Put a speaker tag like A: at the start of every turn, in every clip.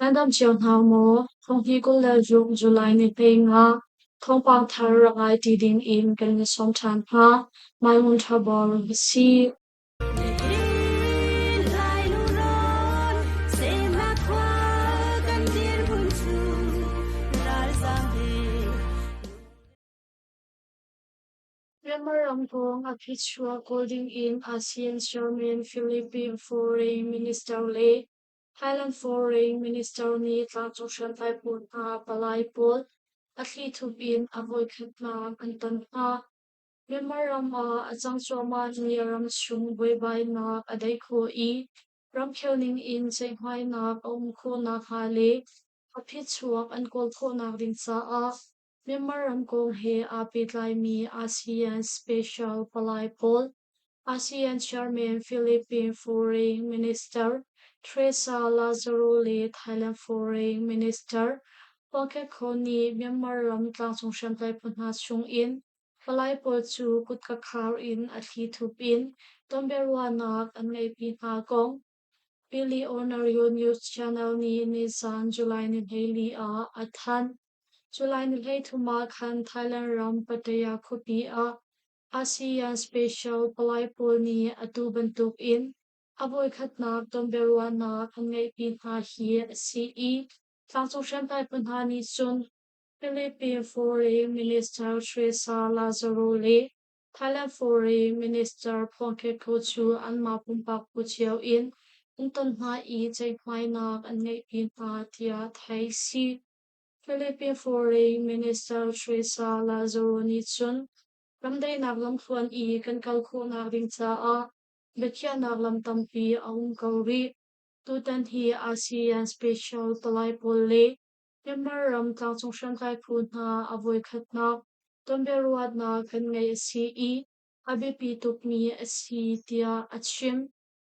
A: Random chiều nào mô, không hi cô lê dụng July ni pê nga, không bằng thar rangai ti din in kan ni som chan ha, mai mun tha bor si. Remaram kong Akichua Golding in ASEAN Chairman Philippine Foreign Minister Le, Thailand Foreign Minister ni Tlangshan Taipun a Palaipol, Atli Tupin Avoy Khatna Anton ha. Remaram a Changchoma ni Ram Shung Weibai na Adai Ko I, Ram Kyoning in Senghai na Ko na Hale, Apichuak and Kol Ko na Rin sa a. Memorandum kong he apitlay mi ASEAN Special Palaipol, ASEAN Chairman Philippine Foreign Minister, Teresa Lazaro Le Thailand Foreign Minister, Pangke Koni Memorandum Tlangsong Shantai Punha Chung In, Palaipol Chu Kutkakar In Atlitup In, Tomberwanak and Ngay Pinagong, Billy Honorio News Channel ni Nizan July ni Haley A Athan, July ni Hay Tumakan Thailand Ram Pataya Kopi A ASEAN Special Palaipol ni Atubantuk In Aboy Khatnak Tomberwana Kangay Pinha Hi CE Tlangsong Shantai Punhani Sun Philippine Foreign Minister Teresa Lazaro Le Thailand Foreign Minister Phongkhet Kochu Anma Pumpak Puchiao In Unton Ha I Cheng Mai Nak An Ngay Pinha Tia Thai Si Philippine Foreign Minister Teresa Lazaro Nichun, Ramday Naglam Khuan I kan kalko nagring cha a, Bekia Naglam Tampi Aung Kauri, Tutan Hi ASEAN Special Palaipol Le, Member Ram Tlangsong Shanghai Pun na Avoy Khatnak, Tomberuad na kan ngay CE, Abipi Tukmi Si Tia Achim,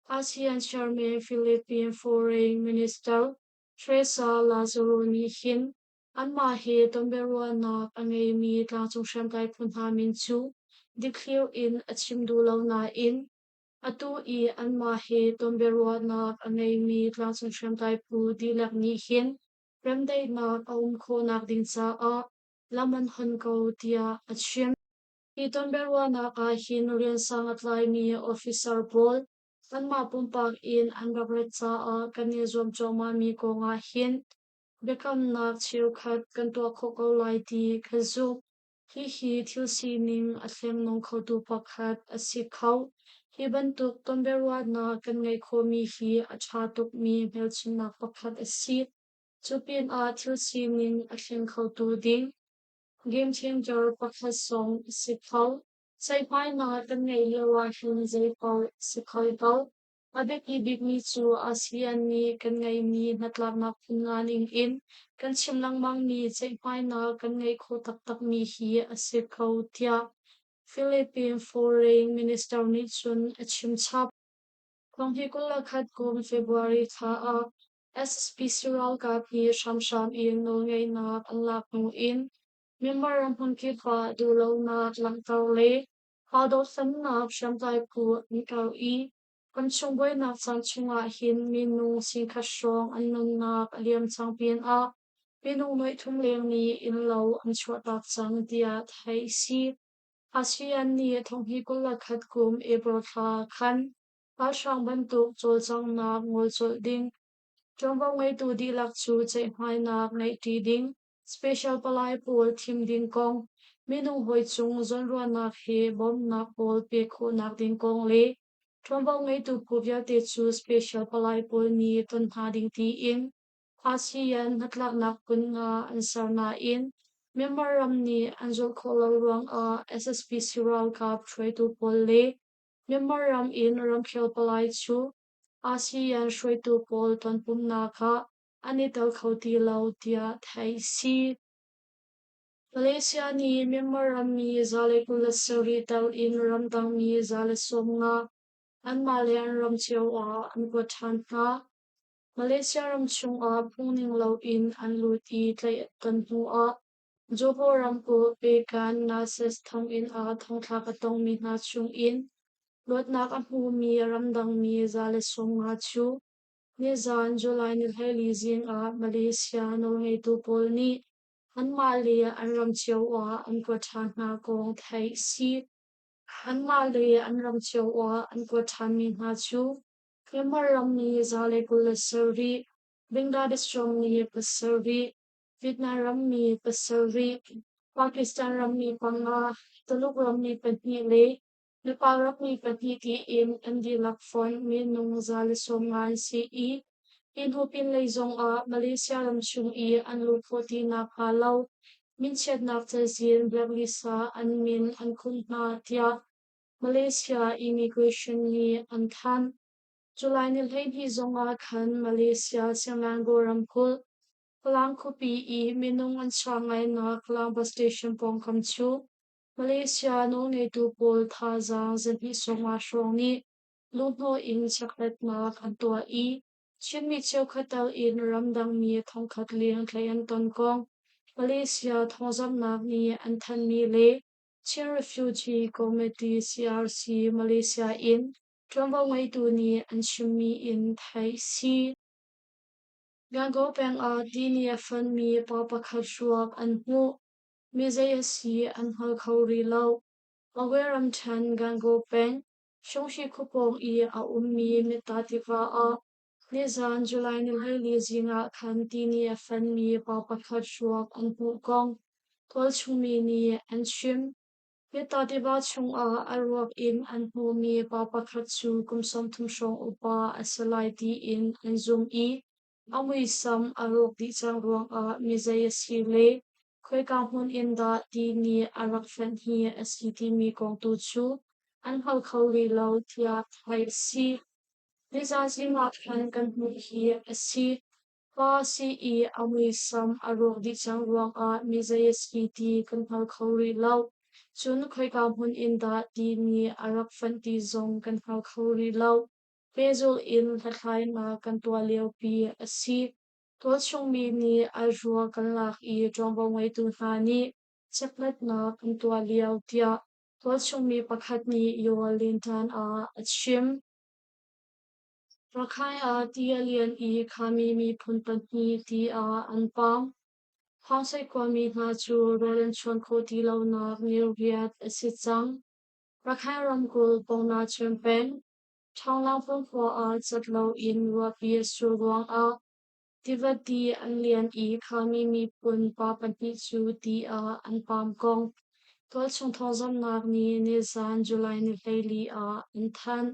A: ASEAN Chairman Philippine Foreign Minister Teresa Lazaro Nihin, Anma he Tomberua na angay mi tlangsong siyangkay punha min chu, declare in at simdulaw na in, atu I anma he Tomberua na angay mi tlangsong siyangkay pu dilak ni hin, remday na ko nak din sa a, laman han ko tia at sim. I Tomberua na ka hin rin sang at lai mi officer ball, anma pumpak in ang gabret sa a kanizom choma mi ko nga hin, Become nak chiu khat kan tua khoko lai ti khazu hi thil si ning a thleng nong kho tu pakhat a si khau hi bantuk tomberwa na kan ngai kho mi hi a tha tuk mi mel chin nak pakhat a si chupin a thil si ning a thleng kho tu ding game changer pakhat song si khau sai pai na kan ngai lewa hin zai pau si khoi pau Abek ibig mi chu ASEAN ni kan ngay mi natlak na kunganing in kan simlang mang mi chay pai na kan ngay ko tak mi hi asikaw tia Philippine Foreign Minister ni chun achim chap kong hi kula khat kum February tha a SSPC ral ka pi sham in no ngay na ang lak no in member ang hun ki pa dulo na lang taw le ha do san na siyam tay pu ni kaw I kan chung boy nak chan chunga hin min nung sing kha strong an nung nak aliam chang pian a pinung noi thum leng ni in lo an chua tak chang dia thai si ASEAN ni thong hi kul la khat kum April tha khan pa shang ban tu chol chang nak ngol chol ding trong vòng ngay tu đi lạc chu chạy hoài nak ngay ti ding special palai pol thim ding kong minung hoi chung zon ruan nak he bom nak pol pe khu nak ding kong le trong vòng ngay tu puvia te chu special palai pol ni ton ha ding ti in ASEAN natlak nak kun nga ansar na in Memorandum ni Anjol Kolal Ruang a SSPC World Cup Trade to Pol le Memorandum in Ramkhel Palai chu ASEAN Shui tu Pol ton pum na kha anital khauti lau tia thai si Malaysia ni Memorandum mi zale kula sari tal in ramdang mi zale som nga an malian ram chiao a an ko than nga Malaysia ram chung a pungning lau in an luti tlai tan hu a Johor ram ko pe kan na ses thong in a thong thla ka tong mi na chung in lot nak a hmu mi ramdang mi zale som nga chu Nizan July ni heli zing a Malaysia no ngay tupol ni an Malia an ramchiao wa an kwathan na kong thai si an Malia an ramchiao wa an kwathan mi na chu Kemar ram ni zale kula servi Bangladesh ram ni paservi Vietnam ram ni paservi Pakistan ram ni panga Teluk ram ni patni le Nepal ram ni patni ti in andi lakfon min nung zale soman si I in hopin lei zong a Malaysia ram chung I an lupoti na kalau min chet nak zin Blaglisa an min an kun na tia Malaysia immigration ni an than July ni lei hi zong a khan Malaysia siang go ram kul Kelang kopi I minung an changai na kelang bus station pong kam chu Malaysia no ngay tu pol tha zang zin hi song a shrong ni lungho in chaklet na kan tua I Chin mi chiao khatal in ramdang mi thong khat liang tlayan ton kong Malaysia thong zam nak ni an than mi le Chin refugee committee CRC Malaysia in Tromba ngay tu ni an shim mi in thai si Gango peng a dini a fan mi papa khat an mu Mizaya si an hal khawri lau Aweram chan gango peng Shongshi kupong I a ummi mitativa a Nizan July ni heli zinga kan dini a fan mi papa khat an mu kong Tol chumi ni an shim Mitativa chung a arwak in an mu mi papa khat chu kumsom tum shong upa asalai di in an zoom I Amui sam arok di chang ruang a Mizaya si le Khoi ka hun in da di ni arak fen hi asi di mi kong tu chu an hal khawri lau tia thai si Niza si mak kan kan hu hi asi pa si I amui sam arok di chang ruang a Mizaya si di kan hal khawri lau chun khoi ka hun in da di ni arak fen di zong kan hal khawri lau Bezul in laklay na kan tua leo pi asi Tol chung mi ni ajua kan lak I jombo ngay tu na ni chaklet na kan tua leo tia Tol chung mi pakhat ni yuwa lintan a achim Rakhay a tia lian I kami mi punpan ni ti a anpam Hangsay kwa mi na chu rolen chon ko ti lau na nirviat asitsang Rakhay ramkul pong na chempeng Chang lang pong kwa a chat lau in wa pia suruang a Tivati an lian I kami mi pun papan ni chu ti a an pam kong Tol chung thong zam nak ni Nizan July ni heli a an than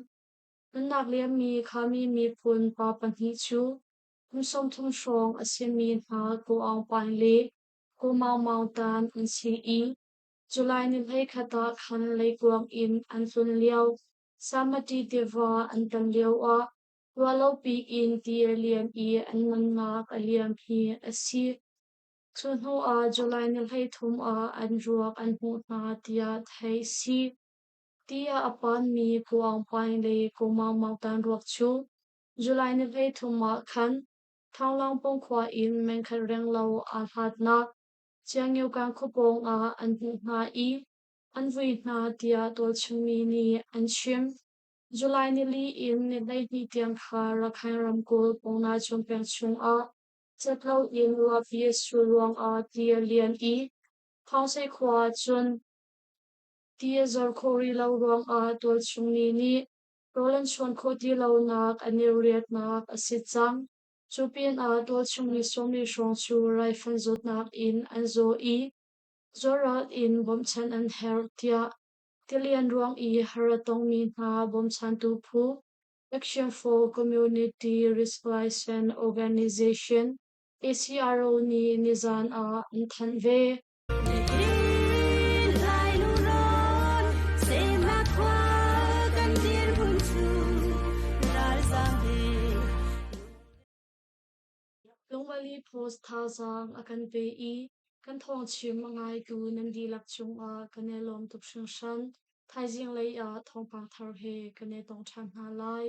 A: Nak liam mi kami mi pun papan ni chu Kumsom thong shong asin mi na ko ang pan le Ko mau mau tan an si I July ni hei khata khan lei kuang in an sun liao Samati Deva an tan liao a Walau pi in tia lian I an man nak a liam hi asi Chun ho a July ni hei thum a an ruak an mu na tia thai si Tia apan mi kuang pain le ko mau mau tan ruak chu July ni hei thum a khan Thang lang pong kwa in men khat reng lau a hat nak Chiang yu kang kupong a an mu na I An vui na tia tol chung mi ni an shim July ni li in ni dai ni tiang kha rakhay ram kul pong na chung peng chung a Chatlau in wa pia suruang a tia lian I Hangsay kwa chun tia zor kori lau ruang a tol chung mi ni Roland chon ko ti lau nak aniriat nak asitsang Chupin a tol chung mi som ni shong chu rai fan zot nak in an zo I Zorat in bom chan an her tia Tilian ruang I haratong mi na bom chan tu pu Action for Community Resolution Organization ACRO ni Nizan a an than ve Lungwali post tha zang akan ve I kan thong chim mangai tu nan di lak chung a kane lom tuk shang shan thai jing lei a thong pang thar he kane tong chan na lai